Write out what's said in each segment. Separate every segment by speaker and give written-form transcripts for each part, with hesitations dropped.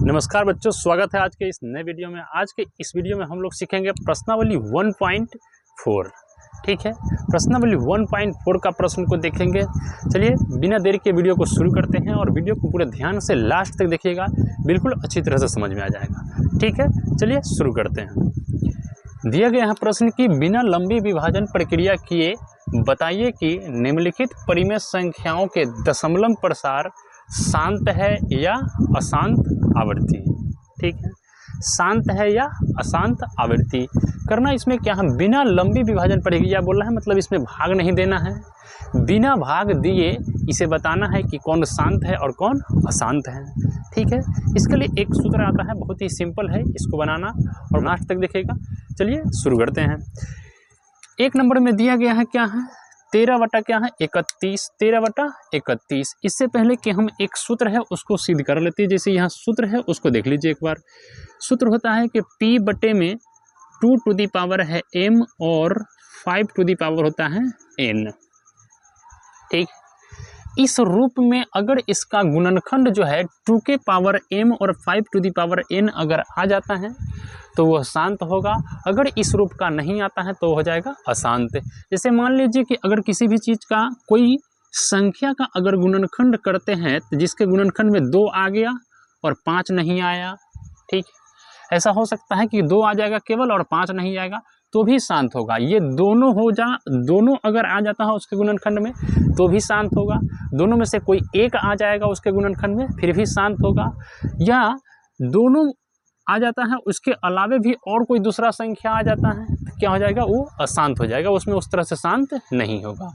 Speaker 1: नमस्कार बच्चों, स्वागत है आज के इस नए वीडियो में। आज के इस वीडियो में हम लोग सीखेंगे प्रश्नावली 1.4। ठीक है, प्रश्नावली 1.4 का प्रश्न को देखेंगे। चलिए बिना देरी के वीडियो को शुरू करते हैं और वीडियो को पूरे ध्यान से लास्ट तक देखिएगा, बिल्कुल अच्छी तरह से समझ में आ जाएगा। ठीक है, चलिए शुरू करते हैं। दिया गया है प्रश्न की बिना लंबी विभाजन प्रक्रिया किए बताइए कि निम्नलिखित परिमेय संख्याओं के दशमलव प्रसार शांत है या अशांत आवृत्ति। ठीक है, शांत है या अशांत आवृत्ति करना। इसमें क्या है, बिना लंबी विभाजन प्रक्रिया बोल रहा है, मतलब इसमें भाग नहीं देना है। बिना भाग दिए इसे बताना है कि कौन शांत है और कौन अशांत है। ठीक है, इसके लिए एक सूत्र आता है, बहुत ही सिंपल है, इसको बनाना और लास्ट तक देखिएगा। चलिए शुरू करते हैं। एक नंबर में दिया गया है क्या है, 13 बटा क्या है 31, 13 बटा 31। इससे पहले कि हम एक सूत्र है उसको सिद्ध कर लेते हैं। जैसे यहाँ सूत्र है उसको देख लीजिए एक बार। सूत्र होता है कि p बटे में 2 टू दी पावर है m और 5 टू दी पावर होता है n। ठीक, इस रूप में अगर इसका गुणनखंड जो है 2 के पावर m और 5 टू दी पावर n अगर आ जाता है तो वह शांत होगा। अगर इस रूप का नहीं आता है तो हो जाएगा अशांत। जैसे मान लीजिए कि अगर किसी भी चीज़ का कोई संख्या का अगर गुणनखंड करते हैं तो जिसके गुणनखंड में 2 आ गया और 5 नहीं आया। ठीक, ऐसा हो सकता है कि 2 आ जाएगा केवल और 5 नहीं आएगा तो भी शांत होगा। ये दोनों अगर आ जाता है उसके गुणनखंड में तो भी शांत होगा। दोनों में से कोई एक आ जाएगा उसके गुणनखंड में फिर भी शांत होगा। या दोनों आ जाता है उसके अलावे भी और कोई दूसरा संख्या आ जाता है तो क्या हो जाएगा, वो अशांत हो जाएगा, उसमें उस तरह से शांत नहीं होगा।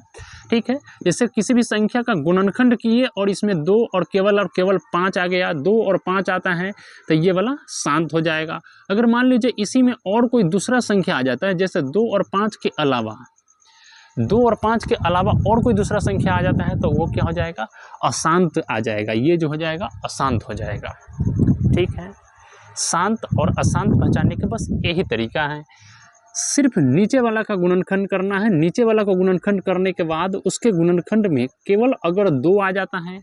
Speaker 1: ठीक है, जैसे किसी भी संख्या का गुणनखंड किए और इसमें 2 और केवल 5 आ गया, 2 और 5 आता है तो ये वाला शांत हो जाएगा। अगर मान लीजिए इसी में और कोई दूसरा संख्या आ जाता है, जैसे 2 और 5 के अलावा और कोई दूसरा संख्या आ जाता है तो वो क्या हो जाएगा, अशांत आ जाएगा। ये जो हो जाएगा अशांत हो जाएगा। ठीक है, शांत और अशांत पहचानने के बस यही तरीका है। सिर्फ नीचे वाला का गुणनखंड करना है। नीचे वाला को गुणनखंड करने के बाद उसके गुणनखंड में केवल अगर 2 आ जाता है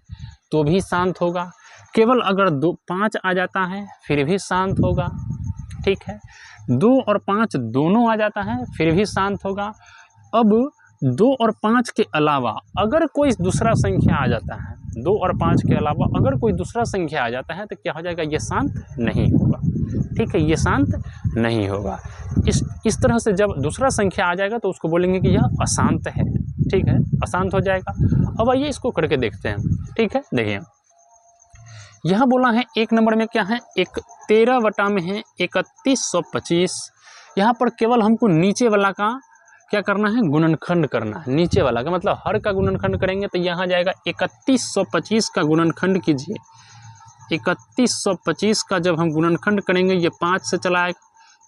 Speaker 1: तो भी शांत होगा, केवल अगर 5 आ जाता है फिर भी शांत होगा। ठीक है, 2 और 5 दोनों आ जाता है फिर भी शांत होगा। अब 2 और 5 के अलावा अगर कोई दूसरा संख्या आ जाता है, 2 और 5 के अलावा अगर कोई दूसरा संख्या आ जाता है तो क्या हो जाएगा, ये शांत नहीं होगा। ठीक है, ये शांत नहीं होगा। इस तरह से जब दूसरा संख्या आ जाएगा तो उसको बोलेंगे कि यह अशांत है। ठीक है, अशांत हो जाएगा। अब आइए इसको करके देखते हैं। ठीक है, देखिए यहाँ बोला है एक नंबर में क्या है, एक 13 बटा में है 3125। यहाँ पर केवल हमको नीचे वाला का क्या करना है, गुणनखंड करना है। नीचे वाला का मतलब हर का गुणनखंड करेंगे तो यहाँ जाएगा 3125 का गुणनखंड कीजिए। 3125 का जब हम गुणनखंड करेंगे, ये 5 से चला आएगा,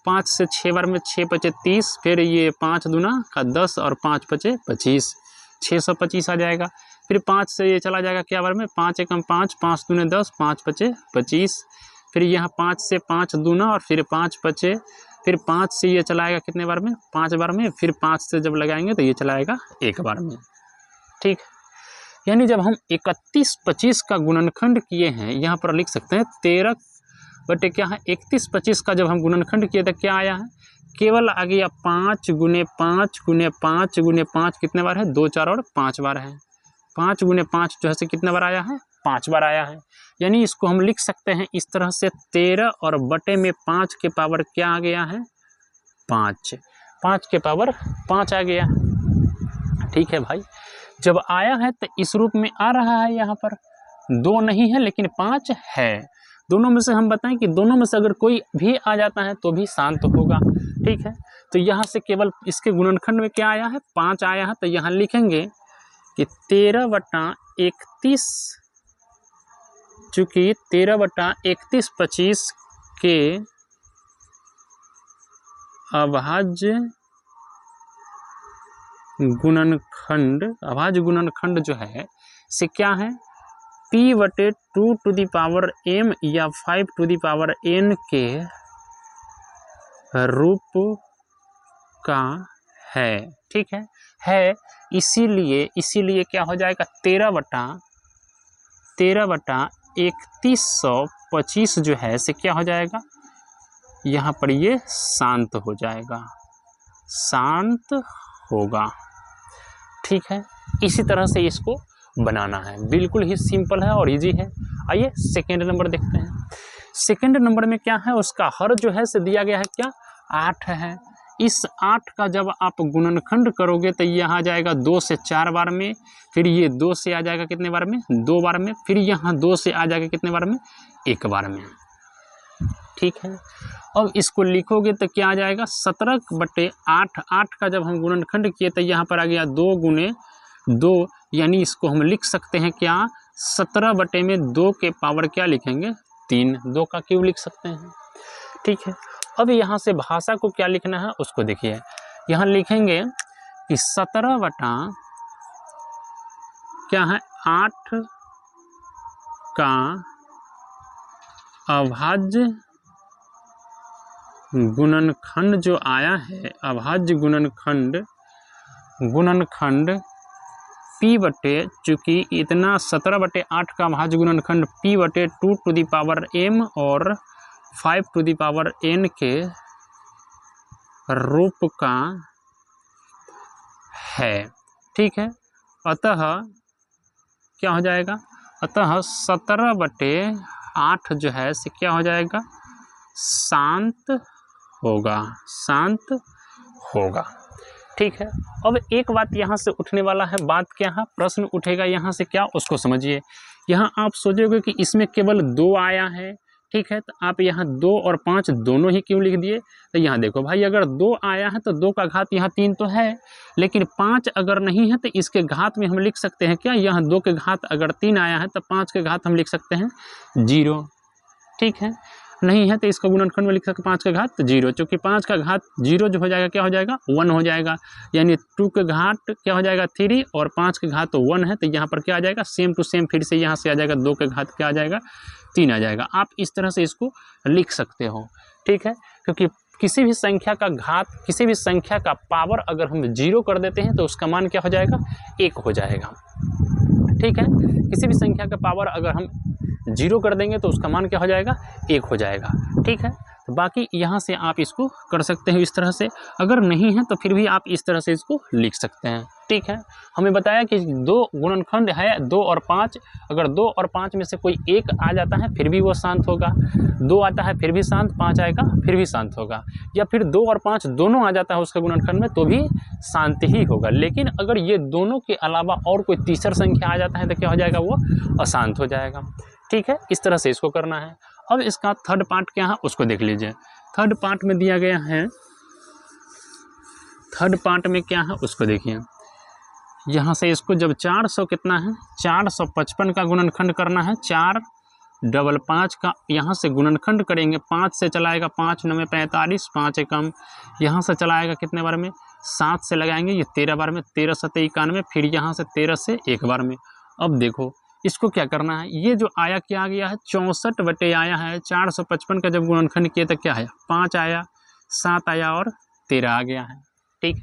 Speaker 1: 5 से 6 बार में 6 पचे 30, फिर ये 5 दूना का 10 और 5 पचे 25, 625 आ जाएगा। फिर 5 से ये चला जाएगा क्या बार में, 5 एकम 5, 5 दूने 10, 5 पचे 25। फिर यहाँ 5 से 5 दूना और फिर 5 पचे, फिर 5 से ये चलाएगा कितने बार में, 5 बार में। फिर 5 से जब लगाएंगे तो ये चलाएगा 1 बार में। ठीक, यानी जब हम 3125 का गुणनखंड किए हैं, यहाँ पर लिख सकते हैं 13 बटे क्या है 3125 का जब हम गुणनखंड किए तो क्या आया है, केवल आ गया 5 गुने 5 गुने 5 गुने 5 कितने बार है, 2 4 और 5 बार है। 5 गुने 5 जो है से कितने बार आया है, 5 बार आया है। यानी इसको हम लिख सकते हैं इस तरह से, 13 और बटे में 5 के पावर क्या आ गया है, 5 के पावर 5 आ गया। ठीक है भाई, जब आया है तो इस रूप में आ रहा है। यहाँ पर 2 नहीं है लेकिन 5 है। दोनों में से हम बताएं कि दोनों में से अगर कोई भी आ जाता है तो भी शांत होगा। ठीक है, तो यहाँ से केवल इसके गुणनखंड में क्या आया है, 5 आया है। तो यहाँ लिखेंगे कि 13 बटा 31, चूँकि 13 बटा 3125 के अभाज्य गुणनखंड जो है से क्या है, p बटे 2 टू दी पावर m या 5 टू दी पावर n के रूप का है। ठीक है, इसीलिए क्या हो जाएगा, 13 बटा 3125 जो है से क्या हो जाएगा, यहाँ पर ये शांत हो जाएगा, शांत होगा। ठीक है, इसी तरह से इसको बनाना है, बिल्कुल ही सिंपल है और इजी है। आइए सेकेंड नंबर देखते हैं। सेकेंड नंबर में क्या है, उसका हर जो है से दिया गया है क्या, 8 है। इस 8 का जब आप गुणनखंड करोगे तो ये आ जाएगा 2 से 4 बार में, फिर ये 2 से आ जाएगा कितने बार में, 2 बार में, फिर यहाँ 2 से आ जाएगा कितने बार में, 1 बार में। ठीक है, अब इसको लिखोगे तो क्या आ जाएगा, 17/8। 8 का जब हम गुणनखंड किए तो यहाँ पर आ गया 2 गुणे 2, यानी इसको हम लिख सकते हैं क्या, 17/2 के पावर क्या लिखेंगे, 3, 2 का क्यूब लिख सकते हैं। ठीक है, अब यहाँ से भाषा को क्या लिखना है उसको देखिए, यहाँ लिखेंगे कि 17 बटा क्या है, 8 का अभाज्य गुणनखंड जो आया है, अभाज्य गुणनखंड p बटे, चूँकि इतना 17/8 का अभाज्य गुणनखंड p बटे 2 टू दी पावर m और 5 टू दी पावर n के रूप का है। ठीक है, अतः क्या हो जाएगा, अतः 17/8 जो है से क्या हो जाएगा, शांत होगा, शांत होगा। ठीक है, अब एक बात यहाँ से उठने वाला है, बात क्या है, प्रश्न उठेगा यहाँ से क्या, उसको समझिए। यहाँ आप सोचोगे कि इसमें केवल 2 आया है, ठीक है, तो आप यहाँ 2 और 5 दोनों ही क्यों लिख दिए, तो यहाँ देखो भाई, अगर 2 आया है तो 2 का घात यहाँ 3 तो है, लेकिन 5 अगर नहीं है तो इसके घात में हम लिख सकते हैं क्या, यहाँ 2 के घात अगर 3 आया है तो 5 के घात हम लिख सकते हैं 0। ठीक है, नहीं है तो इसका गुणनखंड में लिख सकते 5 का घात 0, चूँकि 5 का घात 0 जो हो जाएगा क्या हो जाएगा, 1 हो जाएगा, यानी 2 के घात क्या हो जाएगा 3 और 5 के घात तो 1 है, तो यहाँ पर क्या आ जाएगा, सेम टू सेम फिर से यहाँ से आ जाएगा 2 के घात क्या आ जाएगा, 3 आ जाएगा। आप इस तरह से इसको लिख सकते हो। ठीक है, क्योंकि किसी भी संख्या का घात, किसी भी संख्या का पावर अगर हम 0 कर देते हैं तो उसका मान क्या हो जाएगा, 1 हो जाएगा। ठीक है, किसी भी संख्या का पावर अगर हम 0 कर देंगे तो उसका मान क्या हो जाएगा, 1 हो जाएगा। ठीक है, तो बाकी यहाँ से आप इसको कर सकते हो इस तरह से, अगर नहीं है तो फिर भी आप इस तरह से इसको लिख सकते हैं। ठीक है, हमें बताया कि 2 गुणनखंड है 2 और 5, अगर 2 और 5 में से कोई एक आ जाता है फिर भी वो शांत होगा, 2 आता है फिर भी शांत, 5 आएगा फिर भी शांत होगा, या फिर 2 और 5 दोनों आ जाता है उसके गुणनखंड में तो भी शांत ही होगा। लेकिन अगर ये दोनों के अलावा और कोई तीसरा संख्या आ जाता है तो क्या हो जाएगा, वो अशांत हो जाएगा। ठीक है, इस तरह से इसको करना है। अब इसका थर्ड पार्ट क्या है उसको देख लीजिए। थर्ड पार्ट में दिया गया है, थर्ड पार्ट में क्या है उसको देखिए। यहाँ से इसको जब 400 कितना है, 455 का गुणनखंड करना है, 455 का यहाँ से गुणनखंड करेंगे, 5 से चलाएगा 5 9 45, 5 एकम यहाँ से चलाएगा कितने बार में, 7 से लगाएंगे ये 13 बार में, 13 7 91, फिर यहाँ से 13 से 1 बार में। अब देखो इसको क्या करना है, ये जो आया क्या आ गया है, 64 बटे आया है, 455 का जब गुणनखंड किया तो क्या आया, 5 आया, 7 आया और 13 आ गया है। ठीक,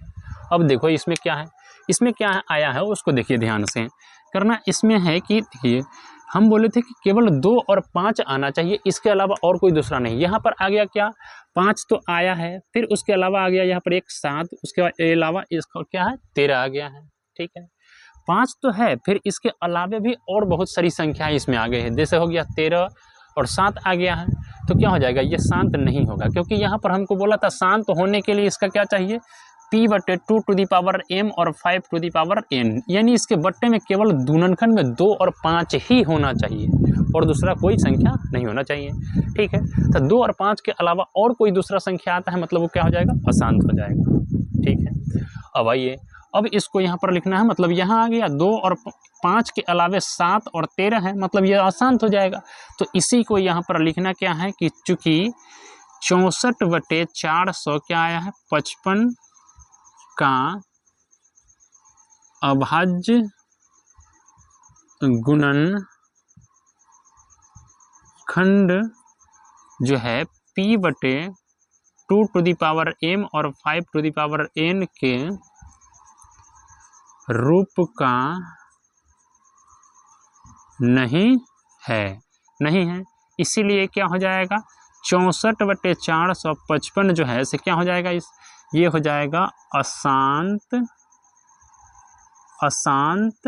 Speaker 1: अब देखो इसमें क्या है, इसमें क्या आया है उसको देखिए ध्यान से करना। इसमें है कि देखिए हम बोले थे कि केवल 2 और 5 आना चाहिए, इसके अलावा और कोई दूसरा नहीं। यहाँ पर आ गया क्या, 5 तो आया है, फिर उसके अलावा आ गया यहाँ पर एक 7, उसके अलावा इसका क्या है 13 आ गया है। ठीक है, 5 तो है, फिर इसके अलावा भी और बहुत सारी संख्याएं इसमें आ गई है, जैसे हो गया 13 और 7 आ गया है, तो क्या हो जाएगा, ये शांत नहीं होगा, क्योंकि यहाँ पर हमको बोला था शांत होने के लिए इसका क्या चाहिए, p बटे 2 टू दी पावर m और 5 टू दी पावर n, यानी इसके बट्टे में केवल गुणनखंड में 2 और 5 ही होना चाहिए और दूसरा कोई संख्या नहीं होना चाहिए। ठीक है, तो 2 और 5 के अलावा और कोई दूसरा संख्या आता है मतलब वो क्या हो जाएगा, अशांत हो जाएगा। ठीक है, अब आइए, अब इसको यहाँ पर लिखना है, मतलब यहाँ आ गया 2 और 5 के अलावे 7 और 13 है, मतलब ये अशांत हो जाएगा। तो इसी को यहाँ पर लिखना क्या है कि चूँकि 64 बटे 400 क्या आया है, 55 का अभाज्य गुणनखंड जो है p बटे 2 टू दी पावर m और 5 टू दी पावर n के रूप का नहीं है। नहीं है, इसीलिए क्या हो जाएगा 64/455 जो है इसे क्या हो जाएगा, ये हो जाएगा अशांत अशांत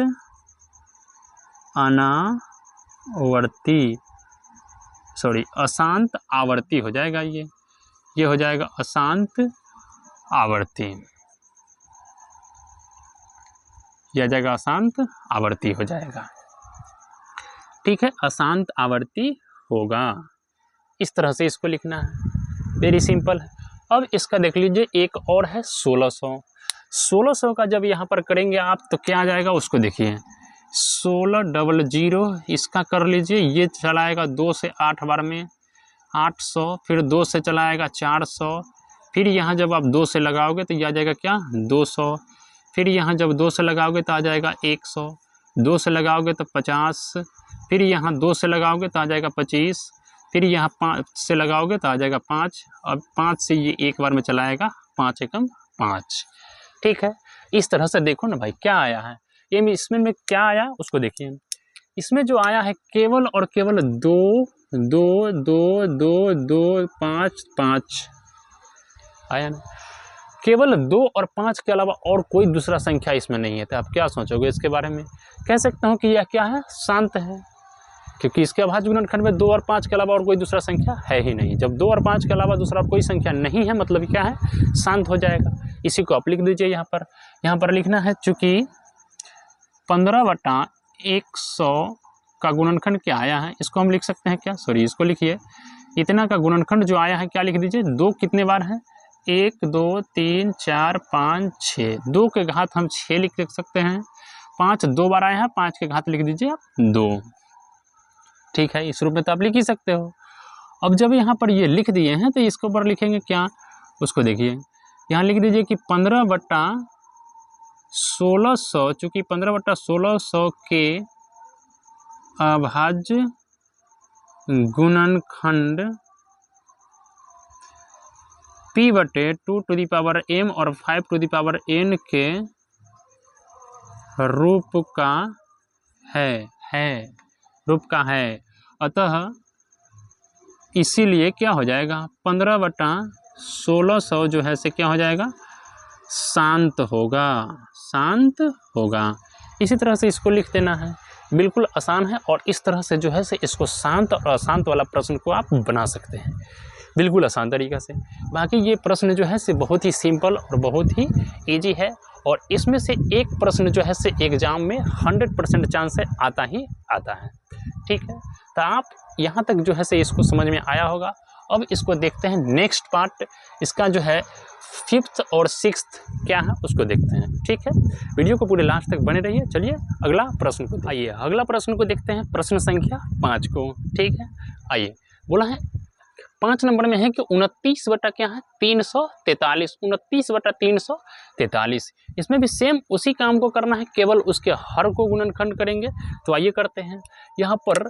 Speaker 1: आवर्ती हो जाएगा। ये हो जाएगा अशांत आवर्ती, यह आ जाएगा अशांत आवर्ती हो जाएगा। ठीक है, अशांत आवर्ती होगा, इस तरह से इसको लिखना है, वेरी सिंपल है। अब इसका देख लीजिए एक और है 1600 का जब यहाँ पर करेंगे आप तो क्या आ जाएगा उसको देखिए, 1600 इसका कर लीजिए, ये चलाएगा 2 से 8 बार में 800, फिर 2 से चलाएगा 400, फिर यहाँ जब आप 2 से लगाओगे तो ये आ जाएगा क्या 200, फिर यहाँ जब 2 से लगाओगे तो आ जाएगा 100, 2 से लगाओगे तो 50, फिर यहाँ 2 से लगाओगे तो आ जाएगा 25, फिर यहाँ 5 से लगाओगे तो आ जाएगा 5, और 5 से ये एक बार में चलाएगा 5 एकम 5। ठीक है, इस तरह से देखो ना भाई क्या आया है, ये इसमें में क्या आया उसको देखिए। इसमें जो आया है केवल और केवल 2 2 2 2 2 5 5 आया ना, केवल 2 और 5 के अलावा और कोई दूसरा संख्या इसमें नहीं है। तो आप क्या सोचोगे इसके बारे में, कह सकता हूँ कि यह क्या है शांत है, क्योंकि इसके अभाज्य गुणनखंड में 2 और 5 के अलावा और कोई दूसरा संख्या है ही नहीं। जब 2 और 5 के अलावा दूसरा कोई संख्या नहीं है मतलब क्या है, शांत हो जाएगा। इसी को आप लिख दीजिए यहाँ पर लिखना है, चूँकि 15/100 का गुणनखंड क्या आया है, इसको हम लिख सकते हैं क्या, इसको लिखिए, इतना का गुणनखंड जो आया है क्या लिख दीजिए, 2 कितने बार है 1 2 3 4 5 6, 2 के घात हम 6 लिख सकते हैं, 5 2 बार आया है, 5 के घात लिख दीजिए आप 2। ठीक है, इस रूप में तो आप लिख ही सकते हो। अब जब यहाँ पर ये लिख दिए हैं तो इसके ऊपर लिखेंगे क्या, उसको देखिए, यहाँ लिख दीजिए कि 15/1600, चूँकि 15/1600 के अभाज्य गुणनखंड p/2m और 5n के रूप का है, अतः इसीलिए क्या हो जाएगा 15/1600 जो है से क्या हो जाएगा शांत होगा। इसी तरह से इसको लिख देना है, बिल्कुल आसान है, और इस तरह से जो है से इसको शांत और अशांत वाला प्रश्न को आप बना सकते हैं बिल्कुल आसान तरीक़ा से। बाकी ये प्रश्न जो है से बहुत ही सिंपल और बहुत ही इजी है, और इसमें से एक प्रश्न जो है से एग्ज़ाम में 100% चांस है आता ही आता है। ठीक है, तो आप यहाँ तक जो है से इसको समझ में आया होगा। अब इसको देखते हैं नेक्स्ट पार्ट, इसका जो है 5th और 6th क्या है उसको देखते हैं। ठीक है, वीडियो को पूरे लास्ट तक बने रहिए। चलिए अगला प्रश्न को आइए, अगला प्रश्न को देखते हैं, प्रश्न संख्या 5 को। ठीक है, आइए, बोला है 5 नंबर में है कि 29/343, 29/343। इसमें भी सेम उसी काम को करना है, केवल उसके हर को गुणनखंड करेंगे। तो आइए करते हैं। यहाँ पर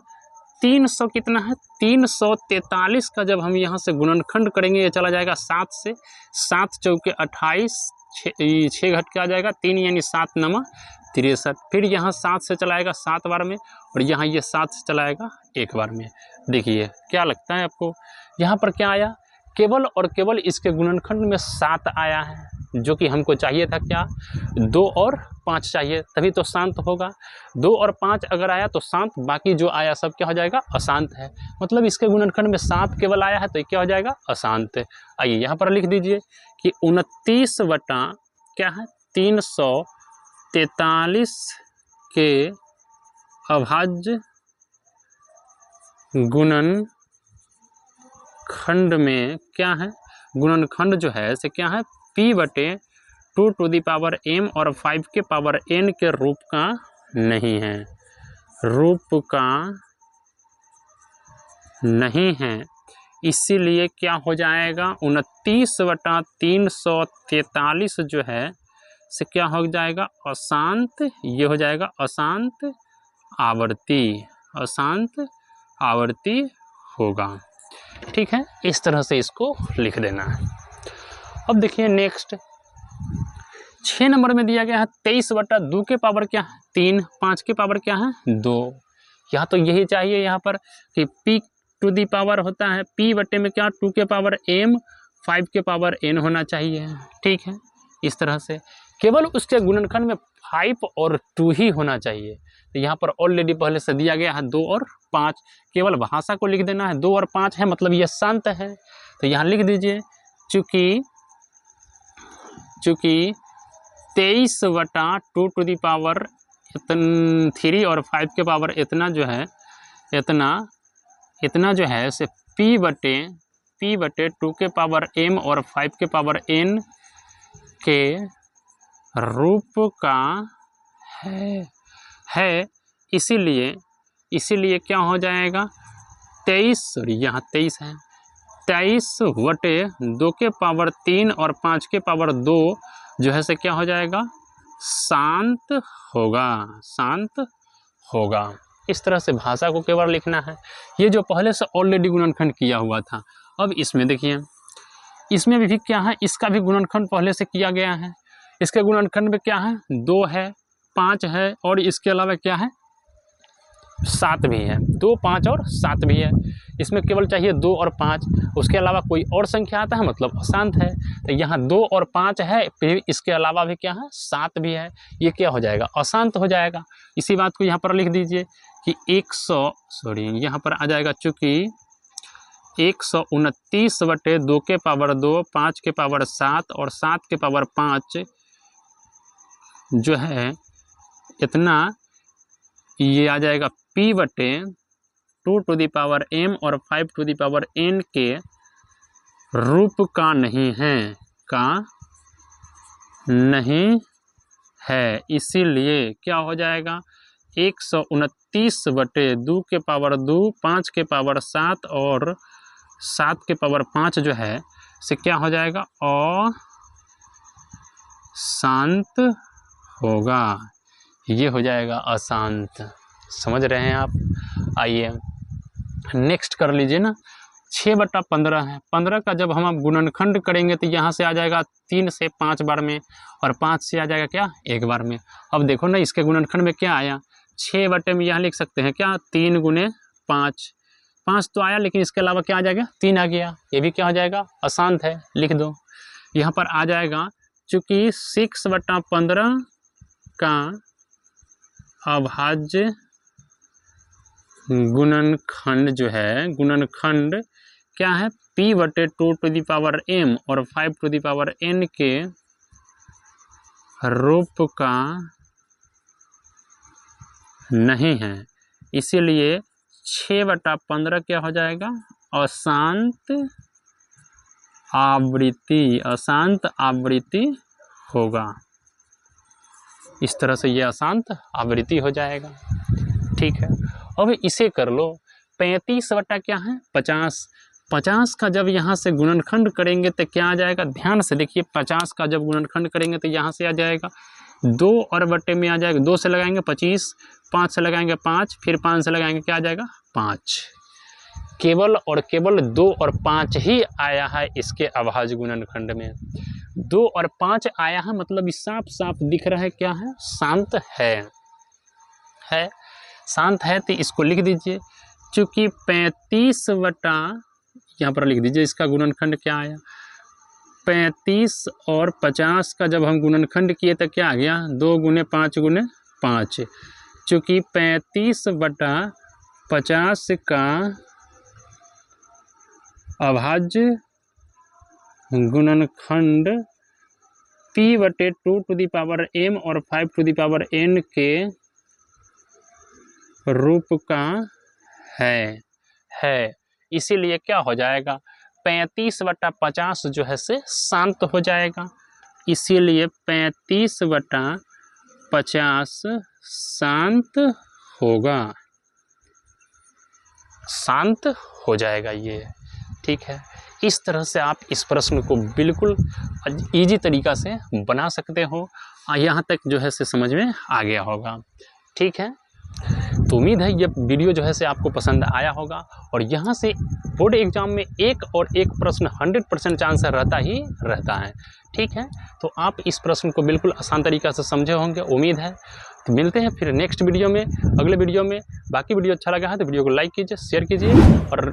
Speaker 1: 300 कितना है 343 का जब हम यहाँ से गुणनखंड करेंगे ये चला जाएगा 7 से, 7 चौके 28, 6 घट के आ जाएगा 3 यानी 7 नमा 63। फिर यहाँ 7 से चलाएगा 7 बार में, और यहाँ ये 7 से चलाएगा 1 बार में। देखिए क्या लगता है आपको, यहाँ पर क्या आया, केवल और केवल इसके गुणनखंड में 7 आया है, जो कि हमको चाहिए था क्या 2 और 5 चाहिए, तभी तो शांत होगा। 2 और 5 अगर आया तो शांत, बाकी जो आया सब क्या हो जाएगा अशांत है। मतलब इसके गुणनखंड में 7 केवल आया है तो क्या हो जाएगा अशांत। आइए यहाँ पर लिख दीजिए कि 29/343 के अभाज्य गुणनखंड में क्या है, गुणनखंड जो है से क्या है p/2m और 5n के रूप का नहीं है, इसीलिए क्या हो जाएगा 29/343 जो है से क्या हो जाएगा अशांत, ये हो जाएगा अशांत आवर्ती होगा। ठीक है, इस तरह से इसको लिख देना है। अब देखिए नेक्स्ट 6 नंबर में दिया गया है 23/2 के पावर क्या है 3, 5 के पावर क्या है 2। यहाँ तो यही चाहिए यहाँ पर कि p टू दी पावर होता है p बटे में क्या 2 के पावर m 5 के पावर n होना चाहिए। ठीक है, इस तरह से केवल उसके गुणनखंड में 5 और 2 ही होना चाहिए। तो यहाँ पर ऑलरेडी पहले से दिया गया है 2 और 5, केवल भाषा को लिख देना है। 2 और 5 है मतलब ये शांत है, तो यहाँ लिख दीजिए चूँकि 23/2 टू दी पावर 3 और 5 के पावर इतना जो है इतना जो है से p बटे 2 के पावर m और 5 के पावर n के रूप का है। इसीलिए क्या हो जाएगा 23, सॉरी यहाँ 23 है, 23/2 के पावर 3 और 5 के पावर 2 जो है से क्या हो जाएगा शांत होगा। इस तरह से भाषा को केवल लिखना है। ये जो पहले से ऑलरेडी गुणनखंड किया हुआ था, अब इसमें देखिए इसमें भी क्या है, इसका भी गुणनखंड पहले से किया गया है। इसके गुणनखंड में क्या है 2 है, 5 है और इसके अलावा क्या है 7 भी है। 2, 5 और 7 भी है। इसमें केवल चाहिए 2 और 5, उसके अलावा कोई और संख्या आता है मतलब अशांत है। तो यहाँ 2 और 5 है, फिर इसके अलावा भी क्या है 7 भी है, ये क्या हो जाएगा अशांत हो जाएगा। इसी बात को यहाँ पर लिख दीजिए कि यहाँ पर आ जाएगा चूँकि 129/2 के पावर 2, 5 के पावर 7 और 7 के पावर 5 जो है इतना, ये आ जाएगा p बटे 2 टू दी पावर m और 5 टू दी पावर n के रूप का नहीं है। इसीलिए क्या हो जाएगा 129/2 के पावर 2, 5 के पावर 7 और 7 के पावर 5 जो है से क्या हो जाएगा अशांत होगा। ये हो जाएगा अशांत। समझ रहे हैं आप? आइए नेक्स्ट कर लीजिए ना। 6/15 है, 15 का जब हम गुणनखंड करेंगे तो यहाँ से आ जाएगा 3 से 5 बार में और 5 से आ जाएगा क्या 1 बार में। अब देखो ना इसके गुणनखंड में क्या आया, 6 बटे में यहाँ लिख सकते हैं क्या 3 गुने 5, 5 तो आया लेकिन इसके अलावा क्या आ जाएगा 3 आ गया, ये भी क्या हो जाएगा अशांत है, लिख दो। यहाँ पर आ जाएगा चूँकि 6/15 का अभाज्य गुणनखंड जो है, गुणनखंड क्या है p बटे 2 टू दी पावर m और 5 टू दी पावर n के रूप का नहीं है। इसीलिए 6/15 क्या हो जाएगा अशांत आवृत्ति होगा। इस तरह से ये अशांत आवृत्ति हो जाएगा। ठीक है, अब इसे कर लो 35 बटा क्या है 50, 50 का जब यहाँ से गुणनखंड करेंगे तो क्या आ जाएगा, ध्यान से देखिए 50 का जब गुणनखंड करेंगे तो यहाँ से आ जाएगा 2 और बटे में आ जाएगा 2 से लगाएंगे 25, 5 से लगाएंगे 5, फिर 5 से लगाएंगे क्या आ जाएगा 5। केवल और केवल 2 और 5 ही आया है इसके अभाज्य गुणनखंड में। 2 और 5 आया है मतलब इस साफ साफ दिख रहा है क्या है शांत है शांत है। तो इसको लिख दीजिए चूँकि 35 बटा यहाँ पर लिख दीजिए इसका गुणनखंड क्या आया 35 और 50 का जब हम गुणनखंड किए तो क्या आ गया 2 गुने 5 गुने 5। चूँकि 35/50 का अभाज्य गुणनखंड p बटे 2 टू दी पावर m और 5 टू दी पावर n के रूप का है। इसीलिए क्या हो जाएगा 35/50 जो है से शांत हो जाएगा। इसीलिए 35/50 शांत होगा, शांत हो जाएगा ये। ठीक है, इस तरह से आप इस प्रश्न को बिल्कुल इजी तरीका से बना सकते हो। यहाँ तक जो है से समझ में आ गया होगा। ठीक है, तो उम्मीद है ये वीडियो जो है से आपको पसंद आया होगा। और यहाँ से बोर्ड एग्जाम में एक प्रश्न 100% चांस रहता है। ठीक है, तो आप इस प्रश्न को बिल्कुल आसान तरीक़ा से समझे होंगे, उम्मीद है। तो मिलते हैं फिर नेक्स्ट वीडियो में, अगले वीडियो में। बाकी वीडियो अच्छा लगा है तो वीडियो को लाइक कीजिए, शेयर कीजिए, और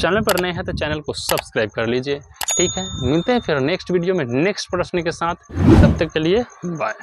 Speaker 1: चैनल पर नए हैं तो चैनल को सब्सक्राइब कर लीजिए। ठीक है, मिलते हैं फिर नेक्स्ट वीडियो में नेक्स्ट प्रश्न के साथ। तब तक के लिए बाय।